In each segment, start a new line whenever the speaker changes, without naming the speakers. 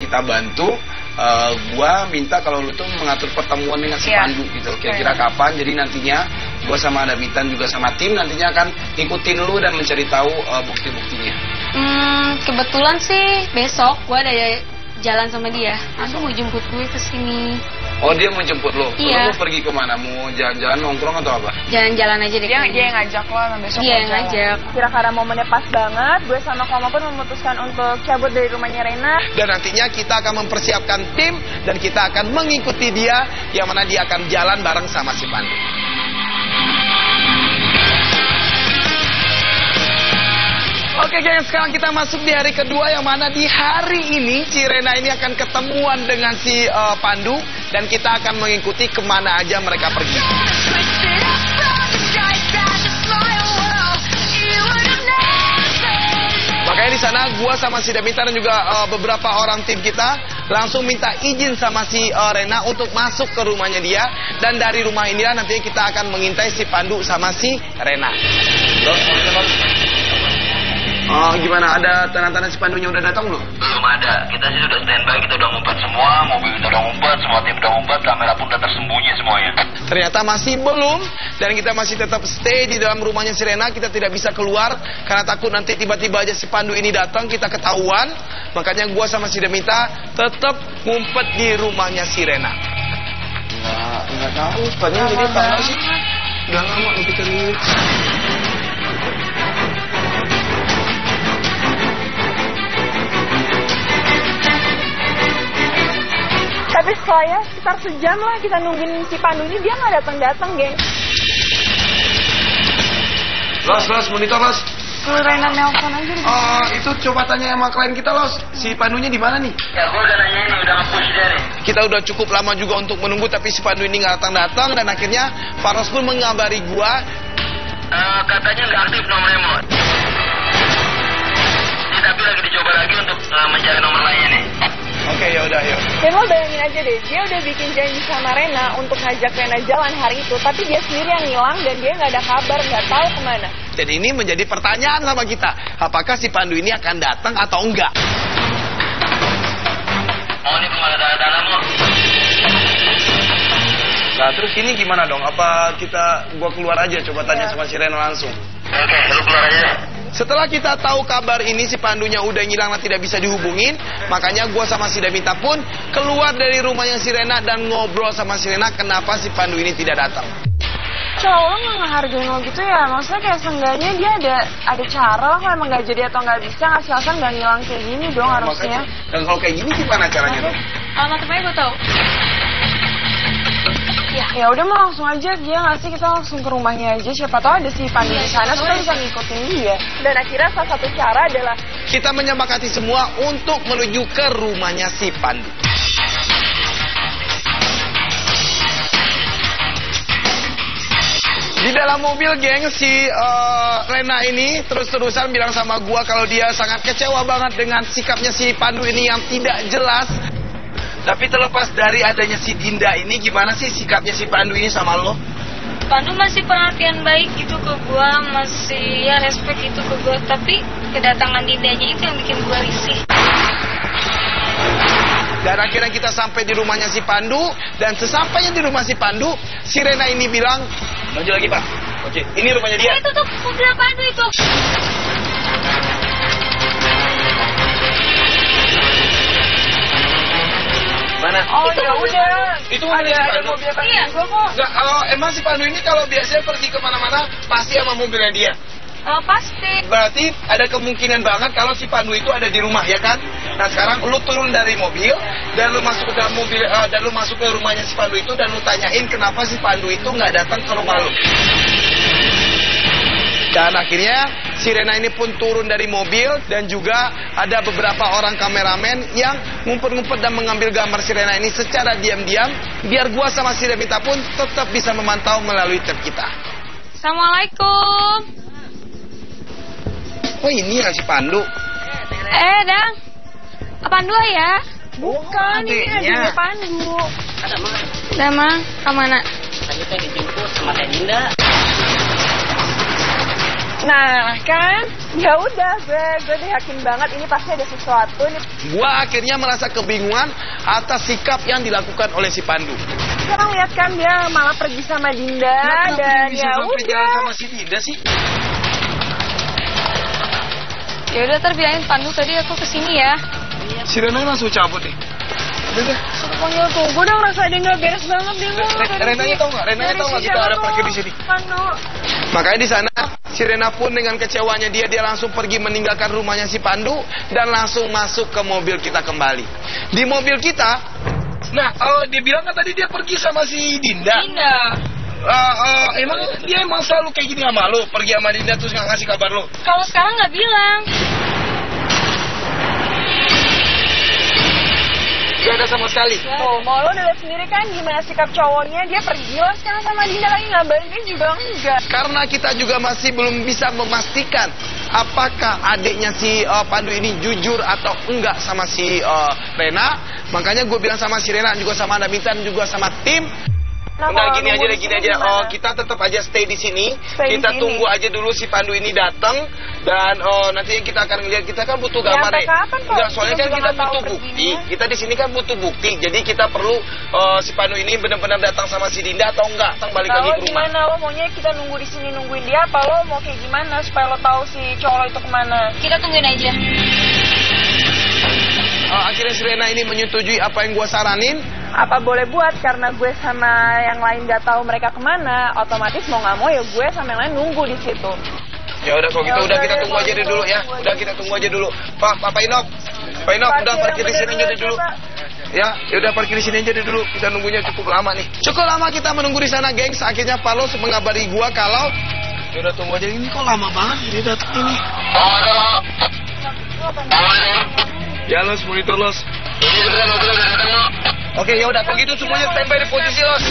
kita bantu. Gua minta kalau lu tuh mengatur pertemuan dengan si Pandu gitu. Kira-kira kapan? Jadi nantinya gua sama Davitan juga sama tim nantinya akan ngikutin lu dan mencari tahu bukti-buktinya.
Kebetulan sih besok gua ada jalan sama dia. Aku mau jemput gue ke sini.
Oh, dia mau jemput lo?
Iya.
Lo mau pergi kemana? Mau jalan-jalan nongkrong atau apa?
Jalan-jalan aja deh.
Dia yang ngajak lo sama besok.
Dia yang ngajak.
Kira-kira momennya pas banget. Gue sama Koma pun memutuskan untuk cabut dari rumahnya Rena.
Dan nantinya kita akan mempersiapkan tim dan kita akan mengikuti dia, yang mana dia akan jalan bareng sama si Pandu. Oke geng, sekarang kita masuk di hari kedua, yang mana di hari ini si Rena ini akan ketemuan dengan si Pandu dan kita akan mengikuti kemana aja mereka pergi. Makanya di sana gua sama si Davitan dan juga beberapa orang tim kita langsung minta izin sama si Rena untuk masuk ke rumahnya dia, dan dari rumah inilah nantinya kita akan mengintai si Pandu sama si Rena.
Gimana? Ada tanda-tanda si Pandunya udah datang belum?
Belum ada. Kita sih sudah standby, kita udah ngumpet semua, mobil kita udah ngumpet, semua tim udah ngumpet, kamera pun udah tersembunyi semuanya.
Ternyata masih belum, dan kita masih tetap stay di dalam rumahnya si Rena. Kita tidak bisa keluar karena takut nanti tiba-tiba aja si Pandu ini datang, kita ketahuan. Makanya gua sama si Demita tetap ngumpet di rumahnya si Rena.
Nggak tahu. Pandunya jadi apa sih? Udah lama lu kita lihat.
Tapi setelah sekitar sejam lah kita nungguin si Pandu ini, dia nggak datang-datang, geng.
Los, monitor Los.
Kalau Rena nelpon aja.
Itu coba tanya sama klien kita Los. Si Pandunya di mana nih?
Ya, gue udah nanya ini, udah nge-push dia nih.
Kita udah cukup lama juga untuk menunggu, tapi si Pandu ini nggak datang-datang, dan akhirnya Faros pun mengabari gua.
Katanya nggak aktif nomornya, Mo. Ini tapi lagi dicoba lagi untuk mencari nomor lainnya nih.
Oke, yaudah, yuk.
Dan lo bayangin aja deh, dia udah bikin janji sama Rena untuk ngajak Rena jalan hari itu, tapi dia sendiri yang hilang dan dia nggak ada kabar, nggak tahu kemana.
Jadi ini menjadi pertanyaan sama kita, apakah si Pandu ini akan datang atau enggak?
Oh, ini belum ada tanda-tanda, Mo.
Nah, terus ini gimana dong? Apa gua keluar aja coba tanya sama si Rena langsung?
Oke, lu keluar aja deh.
Setelah kita tahu kabar ini si Pandunya udah ngilang dan tidak bisa dihubungin, makanya gua sama si Davita pun keluar dari rumahnya si Rena dan ngobrol sama si Rena kenapa si Pandu ini tidak datang.
Cowok lo nggak ngehargain lo gitu ya? Maksudnya kayak seenggaknya dia ada cara lah, kalau emang nggak jadi atau nggak bisa ngasih alasan nggak ngilang kayak gini dong harusnya.
Dan kalau kayak gini gimana caranya dong?
Alamat rumahnya gue tau.
Ya udah mau langsung aja dia nggak sih, kita langsung ke rumahnya aja, siapa tahu ada si Pandu di sana, kita bisa ngikutin dia. Dan akhirnya salah satu cara adalah
kita menyepakati semua untuk menuju ke rumahnya si Pandu. Di dalam mobil geng, si Rena ini terus-terusan bilang sama gua kalau dia sangat kecewa banget dengan sikapnya si Pandu ini yang tidak jelas. Tapi terlepas dari adanya si Dinda ini, gimana sih sikapnya si Pandu ini sama lo?
Pandu masih perhatian baik gitu ke gua, masih ya respect gitu ke gua, tapi kedatangan Dindanya itu yang bikin gua risih.
Dan akhirnya kita sampai di rumahnya si Pandu, dan sesampainya di rumah si Pandu, si Rena ini bilang, maju lagi Pak. Oke, ini rumahnya dia.
Itu tuh mobil Pandu itu.
Mana?
oh ya udah,
Itu ada
mobil Pandu
Iya.
juga kok.
Nggak, emang si Pandu ini kalau biasanya pergi kemana-mana pasti sama mobilnya dia.
Oh, pasti.
Berarti ada kemungkinan banget kalau si Pandu itu ada di rumah, ya kan? Nah sekarang lu turun dari mobil dan lu masuk ke dalam mobil dan lu masuk ke rumahnya si Pandu itu dan lu tanyain kenapa si Pandu itu nggak datang ke rumah lu. Dan akhirnya si Rena ini pun turun dari mobil dan juga ada beberapa orang kameramen yang ngumpet-ngumpet dan mengambil gambar si Rena ini secara diam-diam biar gua sama si Devita pun tetap bisa memantau melalui tab kita.
Assalamualaikum.
Oh ini ya si Pandu.
Dang. Pandu ya?
Bukan, ini adiknya Pandu.
Udah, Mang. Kemana?
Tadi teh dijemput sama Teh Dinda.
Nah kan, ya udah gue udah yakin banget ini pasti ada sesuatu nih.
Gua akhirnya merasa kebingungan atas sikap yang dilakukan oleh si Pandu.
Sekarang lihat kan dia malah pergi sama Dinda dan ya udah.
Sama si Dinda sih.
Ya udah terbilangin Pandu tadi aku kesini ya.
Si Rena langsung cabut nih. Udah.
Pokoknya tuh, gue udah ngerasa ada nggak beres banget deh.
Renanya tau nggak? Renanya tau nggak kita ada parkir di sini?
Pandu.
Makanya di sana si Rena pun dengan kecewanya dia langsung pergi meninggalkan rumahnya si Pandu dan langsung masuk ke mobil kita kembali. Di mobil kita,
Nah, dia bilang kan tadi dia pergi sama si Dinda. Emang selalu kayak gini sama lo? Pergi sama Dinda terus nggak ngasih kabar lo?
Kalau sekarang nggak bilang.
Gak ada sama sekali.
Tuh, mau lo udah lihat sendiri kan gimana sikap cowoknya, dia pergi lah sekarang sama Dinda lagi ngabarin dia juga enggak.
karena kita juga masih belum bisa memastikan apakah adiknya si Pandu ini jujur atau enggak sama si Rena, makanya gue bilang sama si Rena juga sama Anda Bintan juga sama tim.
Nah,
Udah
kalau
gini aja
nunggu
deh,
di
gini
sini
aja.
gimana?
Kita tetap aja stay di sini.
Stay di
Kita
sini.
tunggu aja dulu si Pandu ini datang dan nanti kita akan lihat, kita kan butuh
Ya,
gambar
sampai kapan kok?
Enggak, soalnya
Kita
kan
juga
kita
nggak tahu
butuh bukti.
perginya.
Kita di sini kan butuh bukti. Jadi kita perlu si Pandu ini benar-benar datang sama si Dinda atau enggak, datang balik lagi
Kalau
ke rumah.
gimana lo maunya kita nunggu di sini nungguin dia apa lo mau kayak gimana supaya lo tahu si cowok lo itu kemana?
Kita tungguin aja.
Akhirnya si Rena ini menyetujui apa yang gue saranin.
Apa boleh buat karena gue sama yang lain nggak tahu mereka kemana, otomatis mau nggak mau ya gue sama yang lain nunggu di situ.
Ya udah kalau gitu
Ya
udah
udah
kita
deh,
tunggu
kalau
aja
gitu,
dulu ya.
tunggu
Udah
aja.
kita tunggu aja dulu. Pak Inok. Pak Inok udah parkir di sini aja dulu. Ya udah parkir di sini aja dulu. Kita nunggunya cukup lama nih. Cukup lama kita menunggu di sana, gengs. Akhirnya Palos mengabari gua kalau
Ya udah tunggu aja. Ini kok lama banget dia datang ini. Ya los, monitor los.
oke, ya udah kalau gitu semuanya standby di posisi los.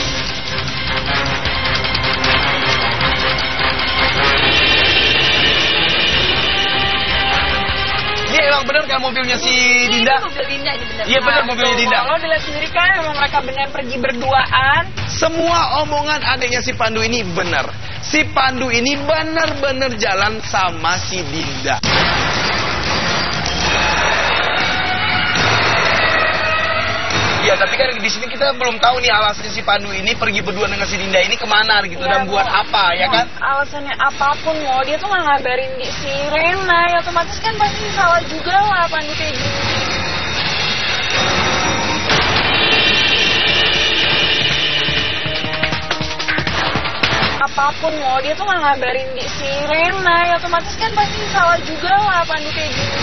Ini emang bener kan mobilnya si Dinda?
Mobil Dinda ini bener.
Iya bener mobilnya Dinda.
Lo dilihat sendiri kan emang mereka benar pergi berduaan.
Semua omongan adiknya si Pandu ini benar. Si Pandu ini benar-benar jalan sama si Dinda. Ya, tapi kan di sini kita belum tahu nih alasan si Pandu ini pergi berdua dengan si Dinda ini kemana gitu
Ya,
dan buat apa ya kan?
Alasannya apapun mau dia tuh nggak ngabarin di si Rena, ya otomatis kan pasti salah juga lah Pandu kayak gini. Apapun mau dia tuh nggak ngabarin di si Rena, ya otomatis kan pasti salah juga lah Pandu kayak gini.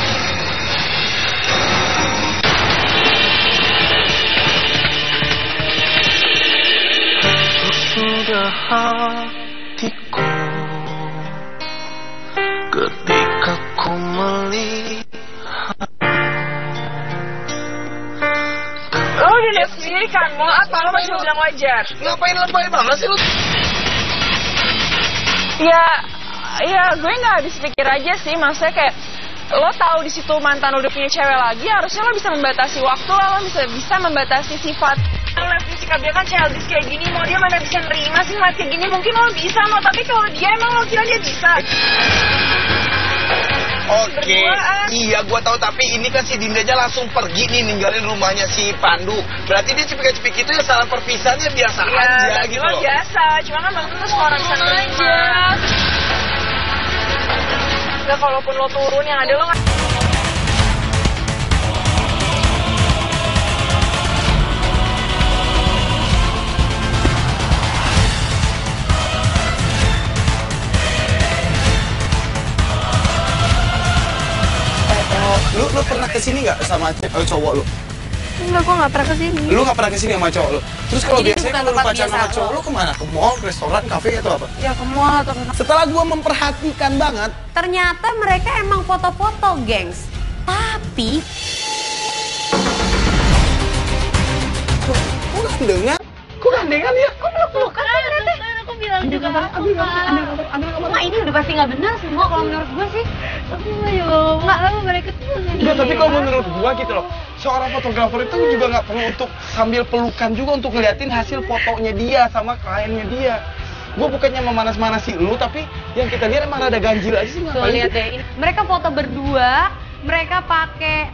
Sudah hatiku ketika ku melihat.
Lo udah lihat sendiri kan, mau apa lo masih bilang wajar?
Ngapain lebay banget sih lu?
Ya gue nggak habis pikir aja sih, maksudnya kayak lo tahu di situ mantan udah punya cewek lagi, harusnya lo bisa membatasi waktu lah, lo bisa membatasi sifat. Lo lihat sikap dia kan childish kayak gini, mau dia mana bisa nerima sih ngeliat kayak gini, mungkin lo bisa mau, tapi kalau dia emang lo kira dia bisa.
Oke,
Berduaan.
iya gua tahu, tapi ini kan si Dinda aja langsung pergi nih ninggalin rumahnya si Pandu. Berarti dia cepik-cepik itu ya salah perpisahannya biasa aja gitu loh.
Biasa, cuma kan belum tentu semua orang bisa nerima. Udah kalaupun lo turun yang ada lo nggak.
Lu pernah kesini nggak sama cowok lu?
Enggak, gue nggak pernah kesini.
Lu nggak pernah kesini sama cowok lu? Terus kalau
Jadi
biasanya
bukan
kalau lu
tempat
pacaran sama
biasa
cowok
lo.
lu kemana? Ke mall, restoran, kafe atau apa?
Ya ke mall atau ke...
Setelah gua memperhatikan banget,
Ternyata mereka emang foto-foto, gengs. Tapi
kok gandengan? Kok gandengan ya? Kok
kan aku bilang juga aku Wah, ini udah pasti nggak benar semua kalau menurut gue sih. Nggak lalu mereka tuh.
Ya, tapi kalau menurut gua gitu loh, seorang fotografer itu juga nggak perlu untuk sambil pelukan juga untuk ngeliatin hasil fotonya dia sama kliennya dia. Gue bukannya memanas-manasi lu, tapi yang kita lihat emang ada ganjil aja sih.
Tuh lihat deh, mereka foto berdua, mereka pakai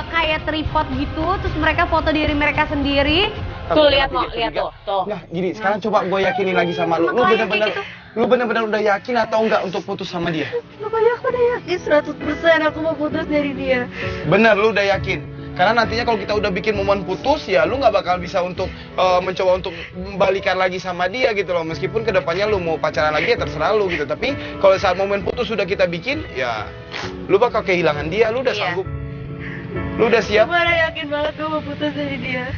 kayak tripod gitu, terus mereka foto diri mereka sendiri. Tuh lihat mau, lihat tuh.
Nah gini, sekarang coba gue yakinin lagi sama lu. Lu bener-bener udah yakin atau enggak untuk putus sama dia?
Pokoknya aku udah yakin 100% aku mau putus dari dia.
Bener, lu udah yakin? Karena nantinya kalau kita udah bikin momen putus, ya lu nggak bakal bisa untuk mencoba untuk membalikan lagi sama dia gitu loh. Meskipun kedepannya lu mau pacaran lagi ya terserah lu gitu. Tapi kalau saat momen putus sudah kita bikin, ya lu bakal kehilangan dia. Lu udah sanggup? Lu udah siap?
Aku udah yakin banget gue mau putus dari dia.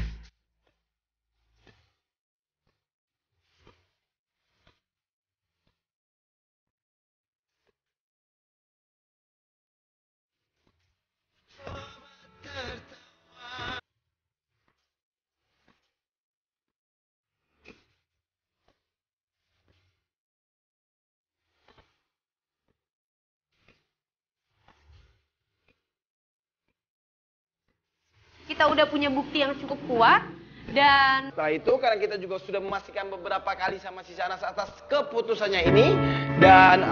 Kita udah punya bukti yang cukup kuat dan
setelah itu karena kita juga sudah memastikan beberapa kali sama si Shahnaz atas keputusannya ini dan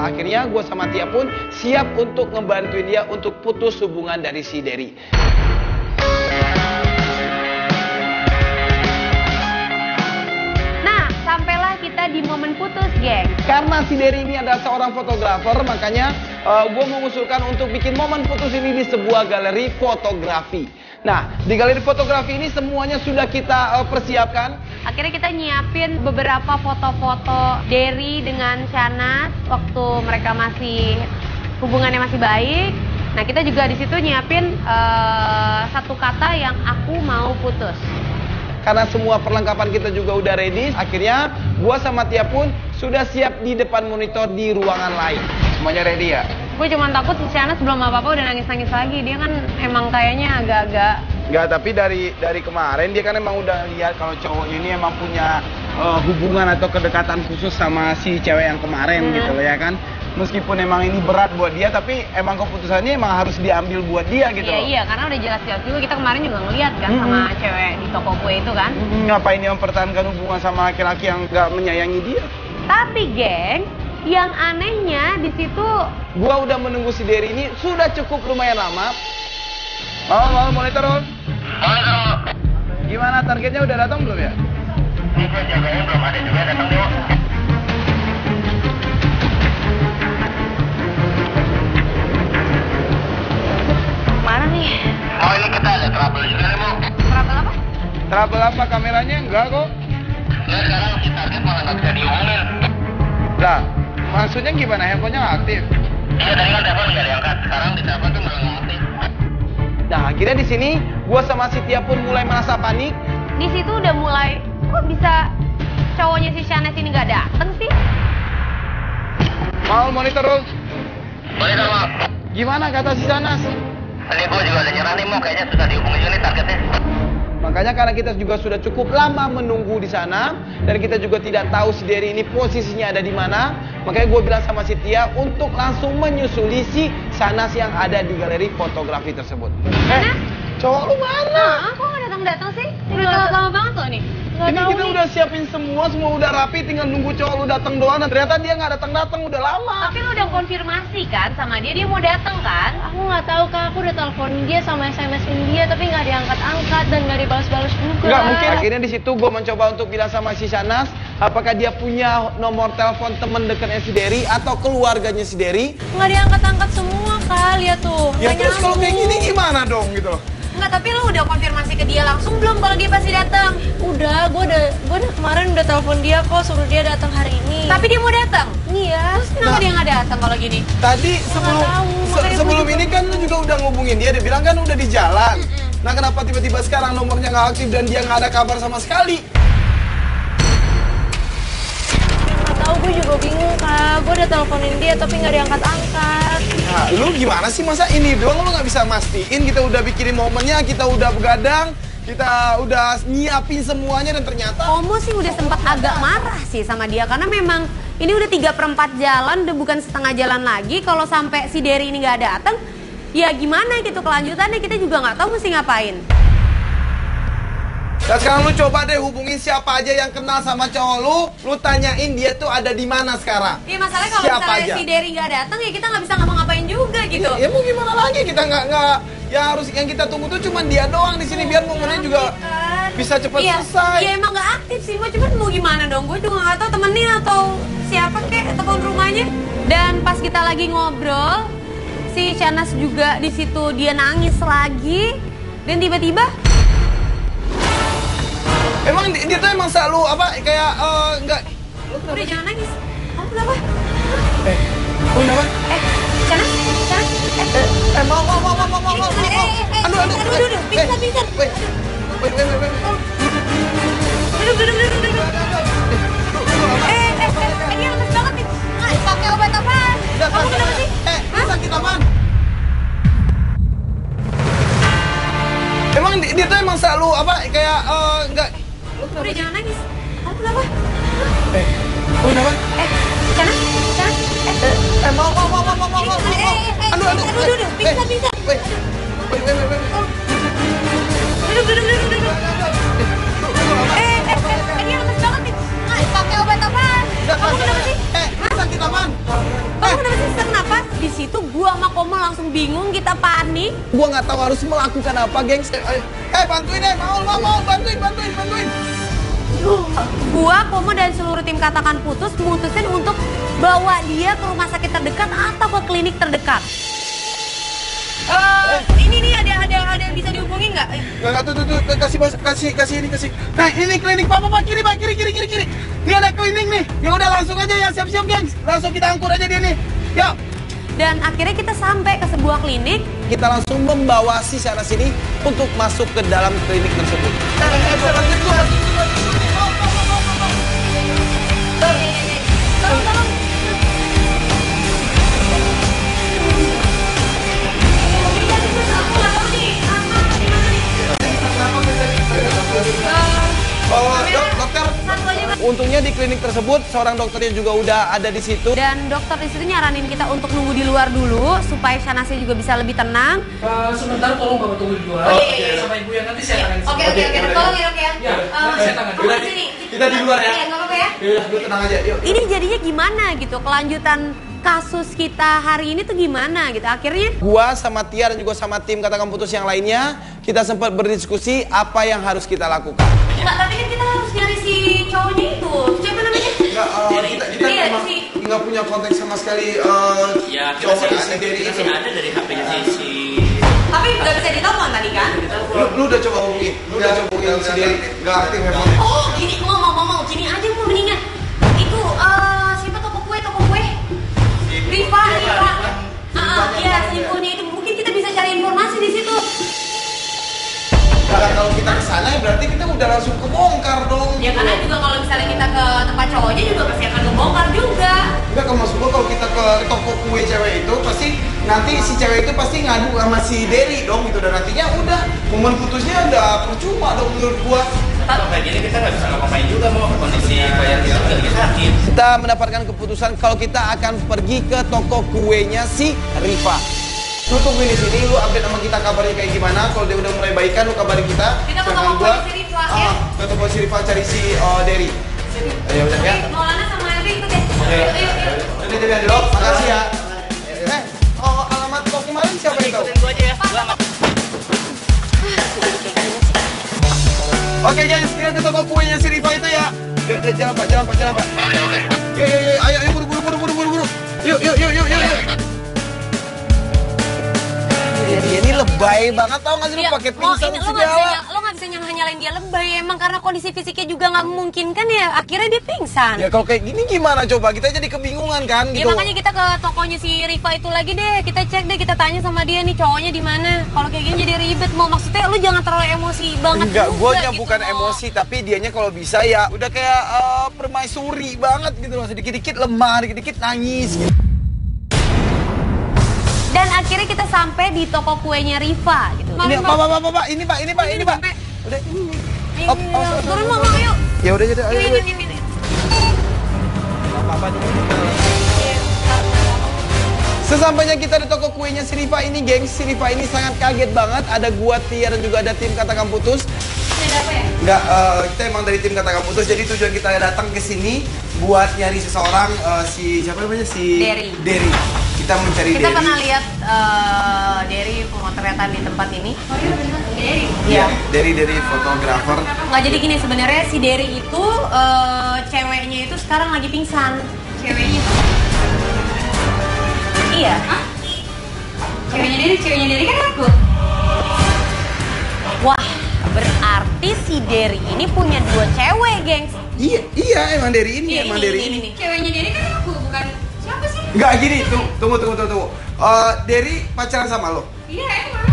akhirnya gue sama Tia pun siap untuk ngebantuin dia untuk putus hubungan dari si Dery.
nah, sampailah kita di momen putus, geng.
Karena si Dery ini adalah seorang fotografer, makanya gue mengusulkan untuk bikin momen putus ini di sebuah galeri fotografi. Nah, di galeri fotografi ini semuanya sudah kita persiapkan.
Akhirnya kita nyiapin beberapa foto-foto Dery dengan Shahnaz waktu mereka masih hubungannya masih baik. Nah, kita juga di situ nyiapin satu kata yang aku mau putus.
Karena semua perlengkapan kita juga udah ready, akhirnya gua sama Tia pun sudah siap di depan monitor di ruangan lain. Semuanya ready ya?
Gue cuma takut si Shahnaz belum apa-apa udah nangis-nangis lagi. Dia kan emang kayaknya agak-agak...
Enggak, tapi dari kemarin dia kan emang udah lihat kalau cowok ini emang punya hubungan atau kedekatan khusus sama si cewek yang kemarin gitu loh ya kan. Meskipun emang ini berat buat dia, tapi emang keputusannya emang harus diambil buat dia gitu loh.
Iya, karena udah jelas-jelas juga kita kemarin juga ngeliat kan sama cewek di toko kue itu kan.
Ngapain dia mempertahankan hubungan sama laki-laki yang gak menyayangi dia?
Tapi geng, yang anehnya di situ
gua udah menunggu si Dery ini sudah cukup lumayan lama. Mau monitor on?
Monitor.
Gimana targetnya udah datang belum ya?
Ini gue jagain belum ada juga datang nih.
mana nih?
Oh ini kita ada trouble juga nih mau.
Trouble apa?
Trouble apa? Kameranya enggak kok.
Ya sekarang si target malah nggak bisa dihubungin.
Lah, maksudnya gimana? Handphonenya nggak aktif?
Iya tadi kan telepon nggak diangkat. Sekarang di telepon tuh malah nggak aktif.
Nah, akhirnya di sini gua sama si Tia pun mulai merasa panik.
Di situ udah mulai, kok bisa cowoknya si Shahnaz ini nggak dateng sih?
Mau monitor dulu.
Monitor mau.
Gimana kata si Shahnaz?
Ini gue juga udah nyerah nih mau, kayaknya sudah dihubungin juga nih targetnya.
Makanya karena kita juga sudah cukup lama menunggu di sana dan kita juga tidak tahu si Dery ini posisinya ada di mana, makanya gue bilang sama si Tia untuk langsung menyusuli si Shahnaz yang ada di galeri fotografi tersebut. Cowok lu mana?
Kok nggak datang-datang sih? Udah lama banget loh nih.
Ini kita udah siapin semua udah rapi, tinggal nunggu cowok lu datang doang. Dan ternyata dia nggak datang udah lama.
Tapi lu udah konfirmasi kan sama dia mau datang kan?
Aku nggak tahu Kak, aku udah telepon dia sama SMS-in dia tapi nggak diangkat-angkat dan nggak dibalas-balas juga.
Nggak mungkin. Akhirnya di situ gue mencoba untuk bilang sama si Shahnaz, apakah dia punya nomor telepon teman dekatnya si Dery atau keluarganya si Dery?
Nggak diangkat-angkat semua Kak, lihat tuh.
Ya terus kalau kayak gini gimana dong gitu loh?
Enggak, tapi lu udah konfirmasi ke dia langsung belum kalau dia pasti datang?
Udah, gue udah kemarin udah telepon dia kok, suruh dia datang hari ini.
Tapi dia mau datang?
Iya.
Terus kenapa dia nggak datang kalau gini?
Tadi sebelum ini kan lu juga udah ngubungin dia bilang kan udah di jalan. Nah kenapa tiba-tiba sekarang nomornya nggak aktif dan dia nggak ada kabar sama sekali?
Nggak tahu, gue juga bingung Kak. Gue udah teleponin dia tapi nggak diangkat-angkat.
Nah, lu gimana sih, masa ini doang lu nggak bisa mastiin? Kita udah bikinin momennya, kita udah begadang, kita udah nyiapin semuanya dan ternyata
Omo sih udah sempat agak marah sih sama dia karena memang ini udah 3/4 jalan, udah bukan setengah jalan lagi. Kalau sampai si Dery ini nggak datang, ya gimana gitu kelanjutannya, kita juga nggak tahu mesti ngapain.
Nah sekarang lu coba deh hubungin siapa aja yang kenal sama cowok lu tanyain dia tuh ada di mana sekarang.
Iya masalahnya kalau misalnya si Derry nggak datang ya kita nggak bisa ngapa-ngapain juga gitu.
Ya mau gimana lagi kita nggak ya harus yang kita tunggu tuh cuman dia doang di sini biar momennya juga bisa cepat selesai.
Iya emang nggak aktif sih, cuman mau gimana dong? Gue juga nggak tahu temennya atau siapa kek telepon rumahnya. Dan pas kita lagi ngobrol, si Shanas juga di situ dia nangis lagi dan tiba-tiba.
Emang dia tuh emang selalu apa kayak enggak.
Udah jangan nangis. Kamu kenapa?
Kenapa?
Shanas.
Mau.
Aduh, pingsan.
Wait.
Duduk. Dia lemes banget nih. Pakai obat apaan? Kamu kenapa sih?
Sakit apaan? Emang dia tuh emang selalu apa kayak enggak.
Udah jangan nangis. Kamu kenapa?
Kenapa?
Shanas.
Mau.
Aduh, pingsan.
Wait.
Duduk. Dia lemes banget nih. Pakai obat apaan? Kamu kenapa sih?
Sakit apaan?
Kamu kenapa sih sesak napas? Di situ gua sama Koma langsung bingung, kita panik.
Gua nggak tahu harus melakukan apa, gengs. Bantuin deh, mau bantuin.
Gua, Koma dan seluruh tim Katakan Putus memutuskan untuk bawa dia ke rumah sakit terdekat atau ke klinik terdekat. Ini nih ada yang bisa dihubungin nggak?
Nggak tuh kasih ini. Nah ini klinik pak kiri. Ini ada klinik nih. Ya udah langsung aja ya siap gengs. Langsung kita angkut aja dia nih. Yuk.
Dan akhirnya kita sampai ke sebuah klinik.
Kita langsung membawa si Shanas ini untuk masuk ke dalam klinik tersebut.
Tolong.
Dokter, untungnya di klinik tersebut seorang dokternya juga udah ada di situ.
Dan dokter di situ nyaranin kita untuk nunggu di luar dulu supaya Shanasnya juga bisa lebih tenang.
Sebentar tolong Bapak tunggu di luar. Sama Ibu yang nanti saya tangan.
Oke. Tolong ya dok ya.
Ya, saya tangan.
Kita di luar ya.
Iya, nggak apa-apa ya.
Yaudah, lu tenang aja. Yuk.
Ini jadinya gimana gitu? Kelanjutan kasus kita hari ini tuh gimana gitu? Akhirnya
gua sama Tia dan juga sama tim Katakan Putus yang lainnya, kita sempat berdiskusi apa yang harus kita lakukan.
Enggak, tapi kan kita harus nyari si cowoknya itu. Siapa namanya?
Kita memang nggak punya konteks sama sekali cowok si Derry itu.
Ada dari HP-nya si.
Tapi nggak bisa ditelepon tadi kan?
Lu udah coba hubungin? Udah coba hubungin si Derry, nggak aktif handphone.
Oh, gini mau gini aja mau mendingan. Itu siapa toko kue? Rifa. Iya, simbolnya itu mungkin kita bisa cari informasi di situ.
Nah, kalau kita ke sana berarti kita udah langsung kebongkar dong.
Ya karena juga kalau misalnya kita ke tempat cowoknya juga pasti akan kebongkar juga.
Enggak, kalau maksud gua kalau kita ke toko kue cewek itu pasti nanti si cewek itu pasti ngadu sama si Derry dong gitu dan nantinya udah momen putusnya udah percuma dong menurut gua.
Kayak gini kita nggak bisa ngapain juga mau kondisi kayak kita lagi sakit.
Kita mendapatkan keputusan kalau kita akan pergi ke toko kuenya si Rifa. Lu tungguin di sini, lu update sama kita kabarnya kayak gimana. Kalau dia udah mulai baikan, lu kabarin kita.
Kita ke toko kue si Rifa ya.
Ke toko si Rifa cari si Derry. Ya udah ya.
Maulana sama Elvi ikut ya.
Yuk. Udah dulu. Makasih ya. Alamat toko kemarin siapa yang tahu?
Gua aja ya.
Oke guys, kita ke toko kuenya si Rifa itu ya. Jalan pak. Yuk, ayo buru. Yuk. Dia ini lebay banget, tau gak sih lu pakai pingsan segala.
Lo gak bisa nyalain dia lebay emang karena kondisi fisiknya juga gak memungkinkan ya. Akhirnya dia pingsan.
Ya kalau kayak gini gimana coba? Kita jadi kebingungan kan gitu.
Ya makanya kita ke tokonya si Rifa itu lagi deh. Kita cek deh, kita tanya sama dia nih cowoknya di mana. Kalau kayak gini jadi ribet. Maksudnya lu jangan terlalu emosi banget.
Enggak,
gue
gitu bukan emosi, tapi dianya kalau bisa ya udah kayak permaisuri banget gitu loh. Sedikit-dikit lemah, dikit-dikit nangis gitu.
Dan akhirnya kita sampai di toko kuenya Rifa gitu.
Ini Pak, ini Pak. Udah.
Turun mau yuk.
Ya udah jadi ayo. Sesampainya kita di toko kuenya si Rifa ini, gengs, si Rifa ini sangat kaget banget. Ada gua, Tia, dan juga ada tim Katakan Putus.
ada apa ya?
Enggak, kita emang dari tim Katakan Putus. Jadi tujuan kita datang ke sini buat nyari seseorang, siapa namanya? Derry. Kita mencari
Kita
Derry.
pernah lihat Derry pemotretan di tempat ini.
Oh iya benar, Derry.
Iya.
Derry fotografer.
Nggak, jadi gini sebenarnya si Derry itu ceweknya itu sekarang lagi pingsan.
Ceweknya itu?
Iya.
Hah? Ceweknya Derry kan aku.
Wah, berarti si Derry ini punya 2 cewek, gengs.
Iya, emang Derry ini,
ini.
Ceweknya Derry kan aku, bukan siapa sih?
Enggak gini, tunggu. Derry pacaran sama lo?
Iya emang.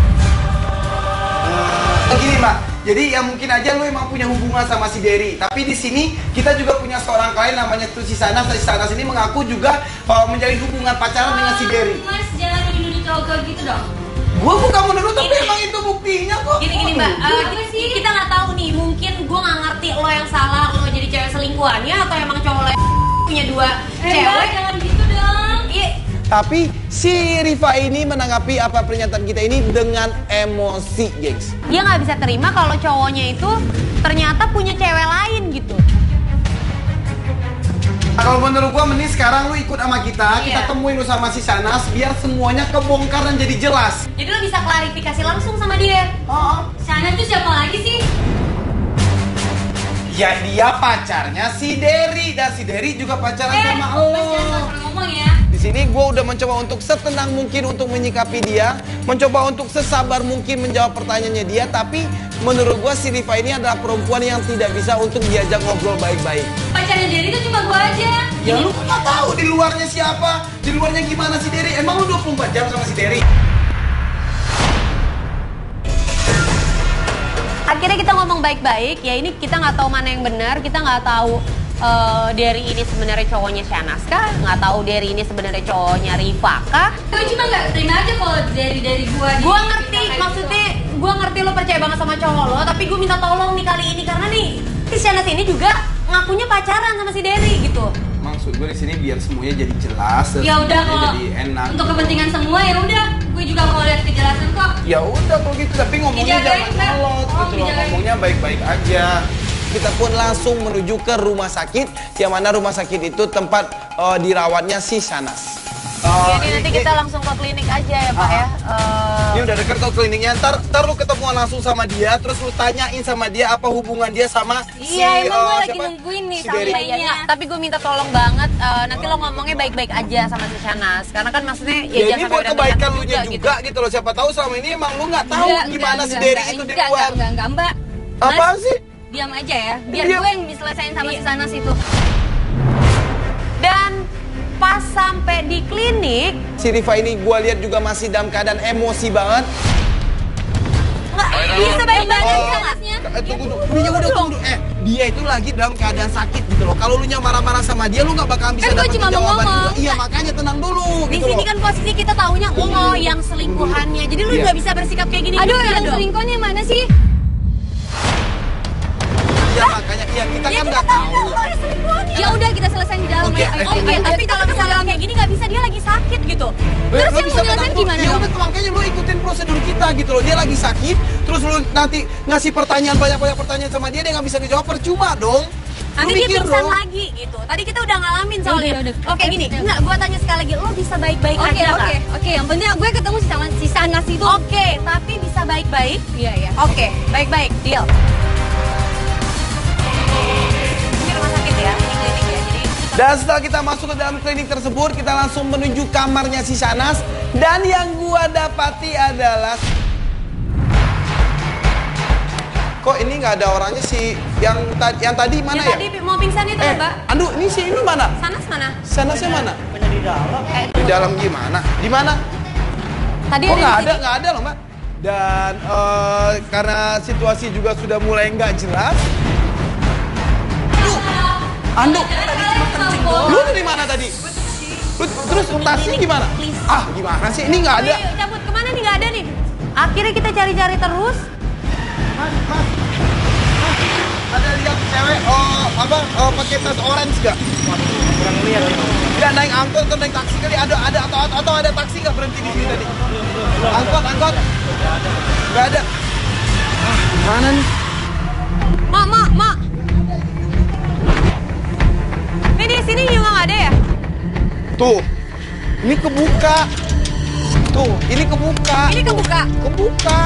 Gini Mbak, jadi ya mungkin aja lo emang punya hubungan sama si Derry. Tapi di sini kita juga punya seorang klien namanya tuh si Sanas. Si Sanas ini mengaku juga menjalin hubungan pacaran dengan si Derry.
Mas jangan nuduh cowok gitu dong.
Gue bukan menuduh, tapi emang itu buktinya kok.
Gini Mbak, kita nggak tahu nih, mungkin gue nggak ngerti lo yang salah, lo jadi cewek selingkuhannya atau emang cowok lo yang punya 2 cewek.
Jangan gitu dong.
Iya.
Tapi si Riva ini menanggapi apa pernyataan kita ini dengan emosi, gengs.
Dia nggak bisa terima kalau cowoknya itu ternyata punya cewek lain gitu.
Kalau menurut gua mending sekarang lu ikut sama kita temuin lu sama si Sanas biar semuanya kebongkar dan jadi jelas.
Jadi lo bisa klarifikasi langsung sama dia.
Sana tuh siapa lagi sih?
Ya dia pacarnya si Derry dan si Derry juga pacaran sama lo.
Mas jangan salah ngomong ya.
Di sini gua udah mencoba untuk setenang mungkin untuk menyikapi dia, mencoba untuk sesabar mungkin menjawab pertanyaannya dia, tapi menurut gua si Riva ini adalah perempuan yang tidak bisa untuk diajak ngobrol baik-baik.
Pacarnya Derry tuh cuma gua aja.
Ya lu nggak tahu di luarnya siapa, di luarnya gimana si Derry. Emang lu 24 jam sama si Derry?
Akhirnya kita ngomong baik-baik, ya ini kita nggak tahu mana yang benar, kita nggak tahu Derry ini sebenarnya cowoknya Shanas kah, nggak tahu Derry ini sebenarnya cowoknya Riva kah.
Gue cuma nggak terima aja kalau dari gua.
Gue ngerti, maksudnya gue ngerti lo percaya banget sama cowok lo, tapi gue minta tolong nih kali ini karena nih si Shanas ini juga ngakunya pacaran sama si Derry gitu.
Maksud gue di sini biar semuanya jadi jelas,
Ya udah kalau
jadi enak.
untuk kepentingan semua ya udah, gue juga mau lihat kejelasan kok.
Ya udah kalau gitu, tapi ngomongnya
Dijagain,
jangan
Mbak.
kolot gitu loh,
dijagain.
ngomongnya baik-baik aja. Kita pun langsung menuju ke rumah sakit, yang mana rumah sakit itu tempat dirawatnya si Sanas.
Jadi nanti kita langsung ke klinik aja ya Pak ya.
Ini udah deket kok kliniknya, ntar lu ketemuan langsung sama dia, terus lu tanyain sama dia apa hubungan dia sama
Iya, emang gue lagi
siapa?
nungguin nih
Si Derry.
sampainya.
Iya, tapi gue minta tolong banget nanti lo ngomongnya baik-baik aja sama si Shanas. Karena kan maksudnya
Ya ini
jangan
buat
sampai
kebaikan lu
berantem
juga gitu loh, siapa tahu selama ini emang lu nggak tahu gimana si Derry itu di luar.
Enggak, Mbak.
Apaan sih?
Diam aja ya, biar
Diam.
gue yang diselesain sama si Sanas itu.
Dan pas sampai di klinik,
Si Riva ini gua lihat juga masih dalam keadaan emosi banget.
nggak bisa baik-baik aja nggak?
Sanasnya.
Tunggu. Dia udah tunggu. Dia itu lagi dalam keadaan sakit gitu loh. Kalau lu nya marah-marah sama dia, lu nggak bakalan bisa
Kan gua
dapat
cuma mau
jawaban
ngomong.
juga. Iya, makanya tenang dulu
Di
gitu
sini
loh.
kan posisi kita taunya lo yang selingkuhannya. Jadi lu
Iya.
nggak bisa bersikap kayak gini.
Aduh,
juga
yang
dong.
selingkuhnya mana sih?
Ya makanya iya kita
Ya
kan
kita
nggak
tahu
tahu.
lo yang selingkuhannya.
Ya udah kita selesain di dalam
Oke,
ya.
Oke, tapi kalau misalnya kayak gini nggak bisa, dia lagi sakit gitu.
Terus
Lu
yang
bisa
mau jelasin
tenang,
gimana
Ya
dong?
udah makanya lu ikutin prosedur kita gitu loh. Dia lagi sakit, terus lu nanti ngasih pertanyaan banyak pertanyaan sama dia nggak bisa dijawab, percuma dong.
Nanti
Lu
dia
mikir
pingsan
dong.
lagi gitu. Tadi kita udah ngalamin soalnya.
Udah.
Oke gini, enggak, gua tanya sekali lagi, lo bisa baik-baik
Oke,
aja nggak?
oke. Yang penting gue ketemu sama si Sanas itu.
Oke, tapi bisa baik-baik.
Iya.
Oke, baik-baik, deal. Ini rumah sakit ya, ini klinik ya. Jadi
Dan setelah kita masuk ke dalam klinik tersebut, kita langsung menuju kamarnya si Sanas. Dan yang gua dapati adalah kok ini nggak ada orangnya sih yang tadi mana
yang
ya?
tadi mau pingsan itu ya, Mbak?
Aduh, ini si ini mana?
Sanas mana?
Sanasnya mana? Di dalam gimana? Di mana?
Tadi
Oh
ada di sini.
nggak ada loh Mbak. Dan karena situasi juga sudah mulai nggak jelas. Ando, lu dari mana tadi? Terus tasnya gimana? Ah, gimana sih? Ini nggak ada.
Yuk, cabut kemana nih? Nggak ada nih. Akhirnya kita cari-cari terus.
Mas. Ada lihat cewek pakai tas orange nggak? Kurang lihat. Nggak naik angkot atau naik taksi kali? Ada atau ada taksi nggak berhenti di sini tadi? Angkot. Nggak ada. Ah, gimana nih?
Mak. Ini di sini juga nggak ada ya?
Tuh, ini kebuka. Tuh, ini kebuka.
Ini kebuka.
Kebuka.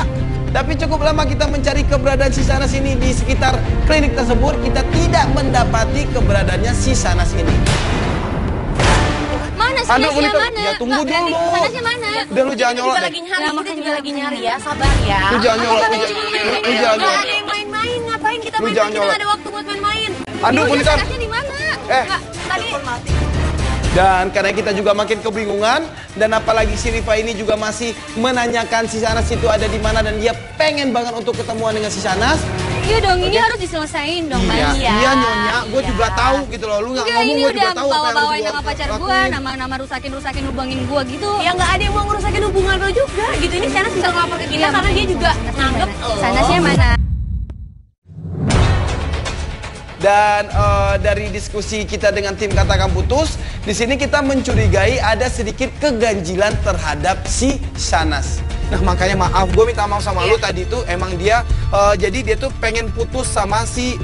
Tapi cukup lama kita mencari keberadaan si Sanas ini di sekitar klinik tersebut, kita tidak mendapati keberadaannya si Sanas ini.
Mana Sanasnya mana?
Ya tunggu dulu.
Sanasnya mana?
Udah lu jangan nyolot.
Kita juga lagi nyari ya, sabar ya.
Lu jangan nyolot. Lu jangan nyolot.
Ada yang main-main, ngapain kita
Lu
main?
jangan
Kita
nyolot.
nggak ada waktu buat main-main.
Aduh, Monitor.
Sanasnya di mana? Tadi
Dan karena kita juga makin kebingungan, dan apalagi si Rifa ini juga masih menanyakan si Sanas itu ada di mana, dan dia pengen banget untuk ketemuan dengan si Sanas.
Iya dong, ini harus diselesain dong, Bang.
Iya, Nyonya, gue juga tahu gitu loh. Lu nggak ngomong, gue juga tahu apa yang
bawa-bawain
harus
nama pacar
gua
gue,
lakuin.
nama rusakin hubungin gue gitu. Ya nggak ada yang mau ngerusakin hubungan lo juga gitu. Ini Sanas bisa ngelapor ke kita karena dia juga nganggep Sanasnya mana.
Dan dari diskusi kita dengan tim Katakan Putus, di sini kita mencurigai ada sedikit keganjilan terhadap si Sanas. Nah makanya maaf, gue minta maaf sama lu tadi tuh emang dia, jadi dia tuh pengen putus sama si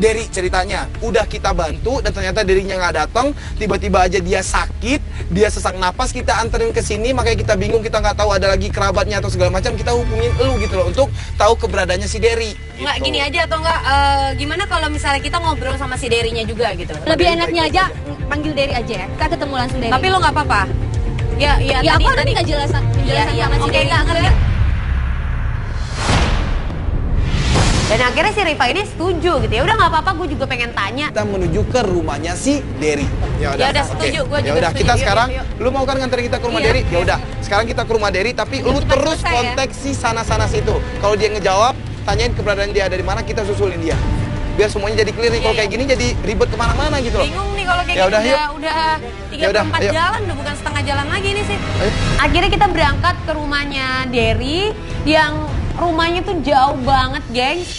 Derry ceritanya. Udah kita bantu dan ternyata Derry-nya nggak datang, tiba-tiba aja dia sakit, dia sesak napas, kita anterin ke sini, makanya kita bingung, kita nggak tahu ada lagi kerabatnya atau segala macam, kita hubungin lu gitu loh untuk tahu keberadaannya si Derry.
Nggak gini aja atau nggak, gimana kalau misalnya kita ngobrol sama si Derry-nya juga gitu.
Lebih enaknya aja panggil Derry aja ya. Kita ketemu langsung Derry.
Tapi lo nggak apa-apa? Ya
aku udah minta jelasan sama si Derry.
Nggak ngerti. Dan akhirnya si Rifa ini setuju gitu ya. Udah nggak apa-apa, gue juga pengen tanya.
Kita menuju ke rumahnya si Derry.
Ya udah setuju, gue juga
udah,
setuju.
kita
Yuk,
sekarang,
yuk.
lu mau kan nganterin kita ke rumah
Iya.
Derry? Ya udah, sekarang kita ke rumah Derry, tapi lu
Cepat
terus
selesai,
kontak si Sanas itu. Kalau dia ngejawab, tanyain keberadaan dia ada di mana, kita susulin dia. Biar semuanya jadi clear nih. Kalau kayak gini jadi ribet kemana-mana gitu loh.
Bingung nih kalau kayak
Ya
gini,
udah, yuk.
udah
Ya udah,
3/4
ayo.
jalan, udah bukan setengah jalan lagi nih sih.
Ayo.
Akhirnya kita berangkat ke rumahnya Derry, yang rumahnya tuh jauh banget, gengs.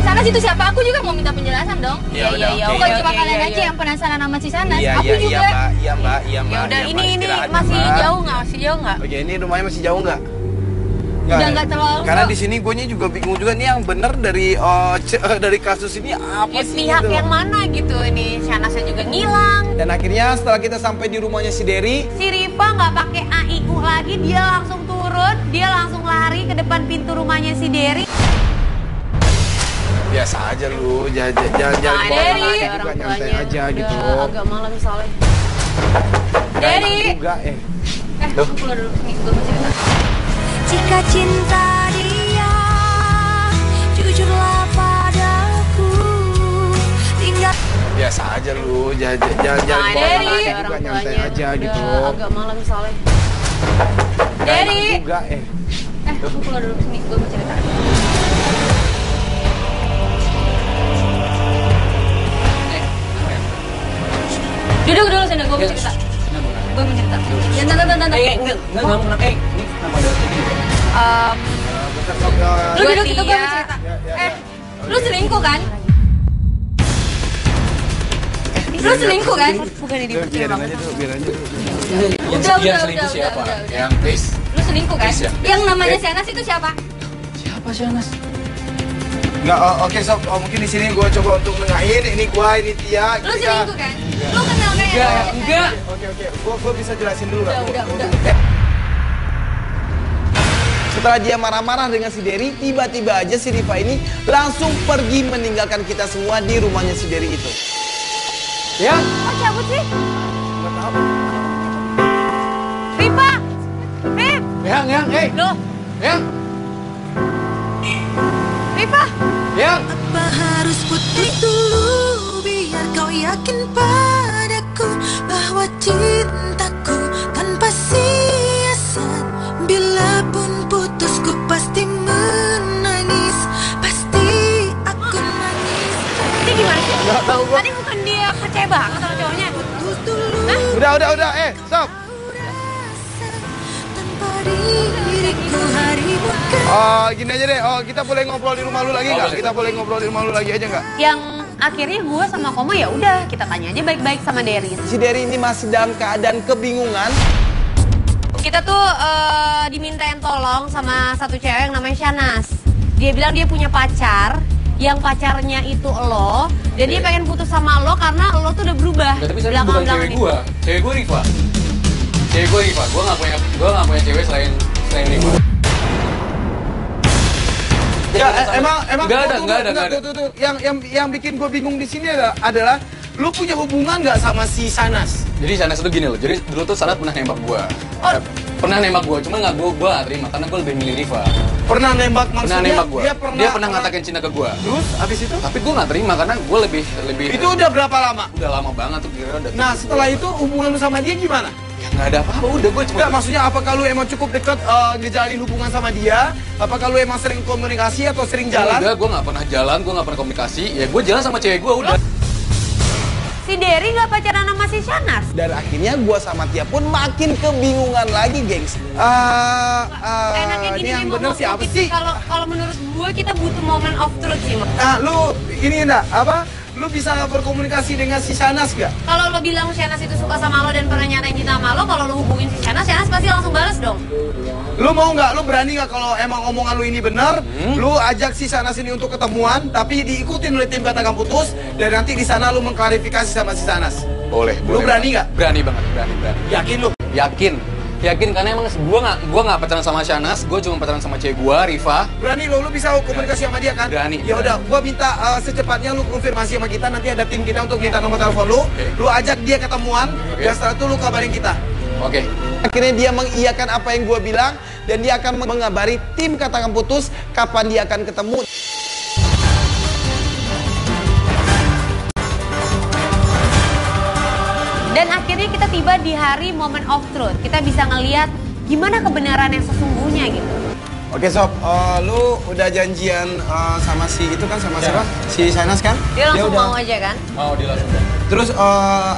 Sanas itu siapa? Aku juga mau minta penjelasan dong.
Ya udah, oke.
Bukan cuma
Oke,
kalian
iya,
aja
iya.
yang penasaran sama si Sanas.
Iya,
Aku juga.
iya mbak.
Ya udah, ini
istirahat,
masih
Mbak.
jauh nggak? Masih jauh nggak?
Oke, ini rumahnya masih jauh nggak?
Udah nggak terlalu.
Karena di sini gue juga bingung juga nih yang bener dari kasus ini apa
Ya,
sih
pihak
gitu.
yang mana gitu? Ini Sanasnya juga ngilang.
Dan akhirnya setelah kita sampai di rumahnya si Derry,
Si Rifa nggak pakai AIU lagi, dia langsung turun, dia langsung lari ke depan pintu rumahnya si Derry.
biasa aja lu, jangan
Derry,
juga nyantai aja gitu.
Agak malam soalnya.
Derry.
Juga
Aku keluar dulu. Nih, gue mau cerita.
Jika cinta dia, jujurlah padaku. Tinggal
biasa aja lu, jangan
Derry,
juga nyantai aja gitu.
Agak malam soalnya.
Derry.
Juga
Aku keluar dulu. Nih, gue mau cerita. Duduk dulu sana, gue mau cerita. Gue mau cerita. Ya, tante.
Enggak, ini kenapa ada ini?
Lu duduk itu, gue
Dia-
mau cerita. Lu selingkuh kan? Lu selingkuh kan?
Bukan di
biarin aja dulu.
Udah,
selingkuh siapa?
udah.
Yang Chris.
Lu selingkuh kan?
Chris ya?
Yang namanya Sanas itu siapa?
Siapa sih Anas?
Nggak, oke sob, mungkin di sini gue coba untuk nengahin. Ini gua, ini Tia.
Lu selingkuh kan? Lu kenal kayak
Enggak.
Oke, gua bisa jelasin dulu nggak?
Udah.
Setelah dia marah-marah dengan si Derry, tiba-tiba aja si Rifa ini langsung pergi meninggalkan kita semua di rumahnya si Derry itu. Ya?
Kok cabut sih?
Nggak tahu.
Rifa! Rif!
Yang,
Loh,
yang,
Rifa!
yang.
apa harus putus dulu biar kau yakin padaku bahwa cintaku tanpa siasat. Bila pun putusku pasti menangis, pasti aku nangis.
Ini gimana sih?
Nggak tahu gua.
Tadi bukan dia percaya banget sama cowoknya?
Putus dulu.
Udah, sob.
Tanpa diriku hari bukan.
Gini aja deh, kita boleh ngobrol di rumah lu lagi nggak? Kita boleh ngobrol di rumah lu lagi aja nggak?
Yang akhirnya gue sama Koma ya udah kita tanya aja baik-baik sama Derry.
Si Derry ini masih dalam keadaan kebingungan.
Kita tuh dimintain tolong sama satu cewek yang namanya Shanas. Dia bilang dia punya pacar, yang pacarnya itu lo, dan dia pengen putus sama lo karena lo tuh udah berubah.
Nggak, tapi saya bukan cewek gue. Cewek gue Riva. Cewek gue Riva. Gue nggak punya cewek selain Riva.
Ya, emang
nggak ada.
Yang bikin gue bingung di sini adalah lu punya hubungan nggak sama si Shanas?
Jadi Shanas itu gini loh. Jadi dulu tuh Shanas pernah nembak gue. Pernah nembak gue, cuma gue nggak terima karena gue lebih milih Riva.
Pernah nembak maksudnya?
Pernah nembak gue.
Dia
pernah ngatakin cinta ke gue.
Terus abis itu?
Tapi gue nggak terima karena gue lebih.
Itu udah berapa lama?
Udah lama banget tuh kira udah.
Nah setelah itu hubungan lu sama dia gimana?
Ya nggak ada apa-apa, udah gue cuma.
Nggak, maksudnya apakah lu emang cukup deket ngejalin hubungan sama dia? Apakah lu emang sering komunikasi atau sering jalan?
Udah, gue nggak pernah jalan, gue nggak pernah komunikasi. Ya gue jalan sama cewek gue udah.
Si Derry nggak pacaran sama si Shanas?
Dan akhirnya gue sama Tia pun makin kebingungan lagi, gengs.
Enaknya gini
ini yang bener sih apa sih?
Kalau menurut gue kita butuh moment of truth sih.
Lu ini enggak apa? Lu bisa berkomunikasi dengan si Shanas gak?
Kalau lo bilang Shanas itu suka sama lo dan pernah nyatain cinta sama lo, kalau lo hubungin si Shanas pasti langsung balas dong.
Lu mau nggak? Lu berani nggak kalau emang omongan lu ini benar? Lu ajak si Shanas ini untuk ketemuan, tapi diikutin oleh tim Katakan Putus, dan nanti di sana lu mengklarifikasi sama si Shanas.
Boleh.
Lu berani nggak?
Berani banget, berani.
Yakin lu?
Yakin karena emang gue nggak pacaran sama Shanas, gue cuma pacaran sama cewek gue, Riva.
Berani lu bisa komunikasi sama dia kan?
Berani.
Ya udah, gue minta secepatnya lu konfirmasi sama kita, nanti ada tim kita untuk minta nomor telepon lu. Lu ajak dia ketemuan, dan setelah itu lu kabarin kita.
Oke.
Akhirnya dia mengiyakan apa yang gue bilang, dan dia akan mengabari tim Katakan Putus kapan dia akan ketemu.
Dan akhirnya kita tiba di hari moment of truth. Kita bisa ngelihat gimana kebenaran yang sesungguhnya gitu.
Oke Sob, lu udah janjian sama si itu kan, sama siapa? Si Shanas kan?
Dia langsung mau aja kan?
Mau, dia langsung.
Terus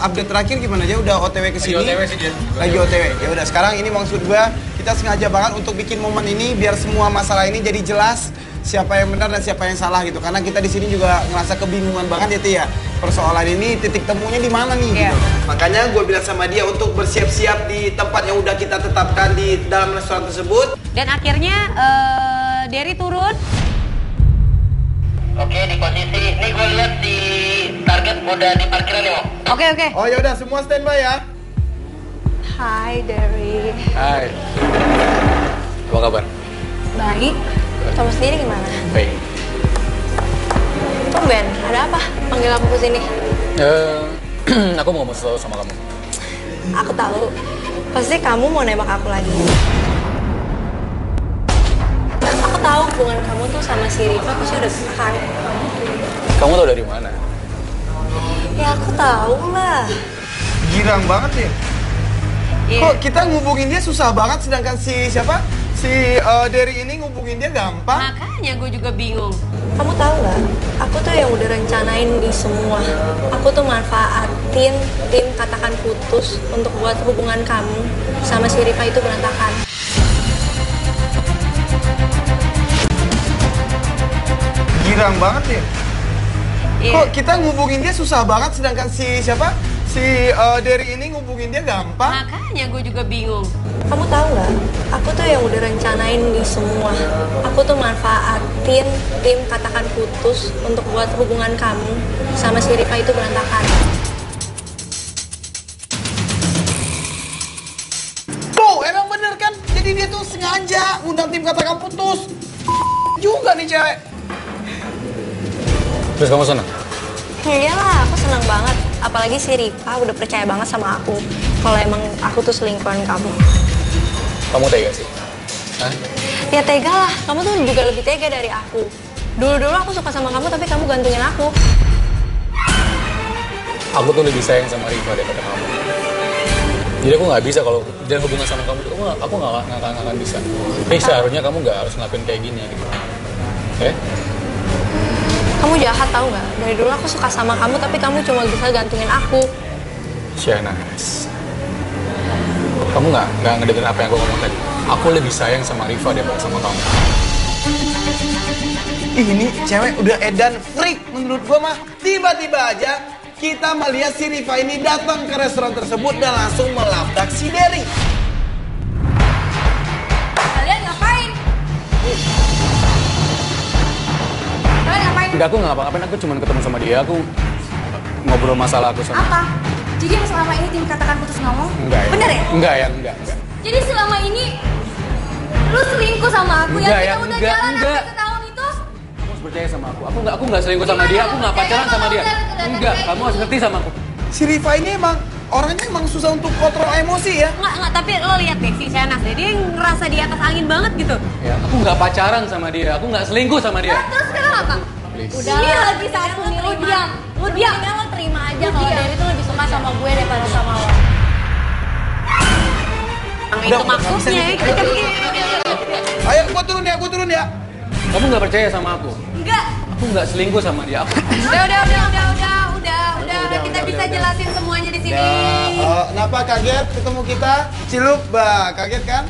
update terakhir gimana? Dia udah OTW ke sini?
Lagi OTW sih dia.
Lagi OTW. Ya udah, sekarang ini maksud gua kita sengaja banget untuk bikin momen ini biar semua masalah ini jadi jelas siapa yang benar dan siapa yang salah gitu. Karena kita di sini juga ngerasa kebingungan banget ya. Persoalan ini titik temunya di mana nih gitu. Makanya gue bilang sama dia untuk bersiap-siap di tempat yang udah kita tetapkan di dalam restoran tersebut.
Dan akhirnya Derry turun.
Oke, di posisi ini gue lihat di target udah di parkiran nih, Mo.
Oke.
Oh ya udah, semua standby ya.
Hai Derry.
Hai. Apa kabar?
Baik. Kamu sendiri gimana?
Baik.
Tumben, ada apa? Panggil aku ke sini.
Aku mau ngomong sesuatu sama kamu.
Aku tahu. Pasti kamu mau nembak aku lagi. Aku tahu hubungan kamu tuh sama si Riva pasti udah selesai.
Kamu tahu dari mana?
Ya aku tahu lah.
Girang banget ya. Kok kita ngubungin dia susah banget, sedangkan si siapa? Si Derry ini ngubungin dia gampang.
Makanya gue juga bingung.
Kamu tahu nggak? Aku tuh yang udah rencanain di semua. Aku tuh manfaatin tim Katakan Putus untuk buat hubungan kamu sama si Riva itu berantakan.
Girang banget ya. Kok kita ngubungin dia susah banget, sedangkan si siapa? Si Derry ini ngubungin dia gampang.
Makanya gue juga bingung.
Kamu tahu nggak? Aku tuh yang udah rencanain di semua. Aku tuh manfaatin tim Katakan Putus untuk buat hubungan kamu sama si Riva itu berantakan.
Tuh, emang bener kan? Jadi dia tuh sengaja ngundang tim Katakan Putus. Juga nih cewek.
Terus kamu senang?
Iyalah, aku senang banget. Apalagi si Riva udah percaya banget sama aku. Kalau emang aku tuh selingkuhan kamu.
Kamu tega sih? Hah?
Ya tega lah, kamu tuh juga lebih tega dari aku. Dulu-dulu aku suka sama kamu, tapi kamu gantungin aku.
Aku tuh lebih sayang sama Riva daripada kamu. Jadi aku nggak bisa kalau jalan hubungan sama kamu. Aku nggak akan bisa. Tapi seharusnya kamu nggak harus ngelakuin kayak gini gitu. Oke?
Kamu jahat tau nggak? Dari dulu aku suka sama kamu, tapi kamu cuma bisa gantungin aku.
Shanas, kamu nggak ngedengerin apa yang aku ngomong tadi. Aku lebih sayang sama Riva daripada sama kamu.
Ini cewek udah edan freak menurut gua mah. Tiba-tiba aja kita melihat si Riva ini datang ke restoran tersebut dan langsung melabrak si Derry.
Enggak, aku nggak ngapa-ngapain, aku cuma ketemu sama dia, aku ngobrol masalah aku sama.
Apa? Jadi yang selama ini tim katakan putus ngomong?
Enggak ya.
Bener ya?
Enggak.
Jadi selama ini lu selingkuh sama aku
Enggak,
yang kita udah jalan sampai setahun itu?
Kamu harus percaya sama aku. Aku nggak selingkuh sama dia, aku nggak pacaran sama dia. Enggak, kamu harus ngerti sama aku.
Si Riva ini emang orangnya emang susah untuk kontrol emosi ya.
Enggak, tapi lo lihat deh si Shanas deh, dia ngerasa di atas angin banget gitu.
Ya, aku nggak pacaran sama dia, aku nggak selingkuh sama dia.
Nah, terus sekarang apa?
Udah,
ini lagi satu nih, lu diam. Lu diam.
Lo terima aja kalau Derry tuh lebih suka sama gue daripada sama lo. Itu maksudnya.
Ayo, gua turun ya.
Kamu nggak percaya sama aku?
Enggak.
Aku nggak selingkuh sama dia.
Udah, kita bisa jelasin semuanya di sini.
Kenapa kaget ketemu kita? Cilup, kaget kan?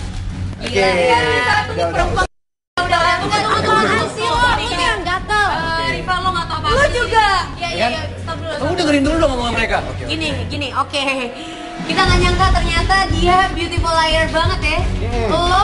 Iya, satu nih perempuan. Udah, apaan sih lo? Ini yang gatel.
Riva, lo nggak tahu apa-apa.
Lu juga.
Iya, stop dulu.
Kamu dengerin dulu dong omongan mereka.
Gini, oke. Kita nggak nyangka ternyata dia beautiful liar banget ya. Lo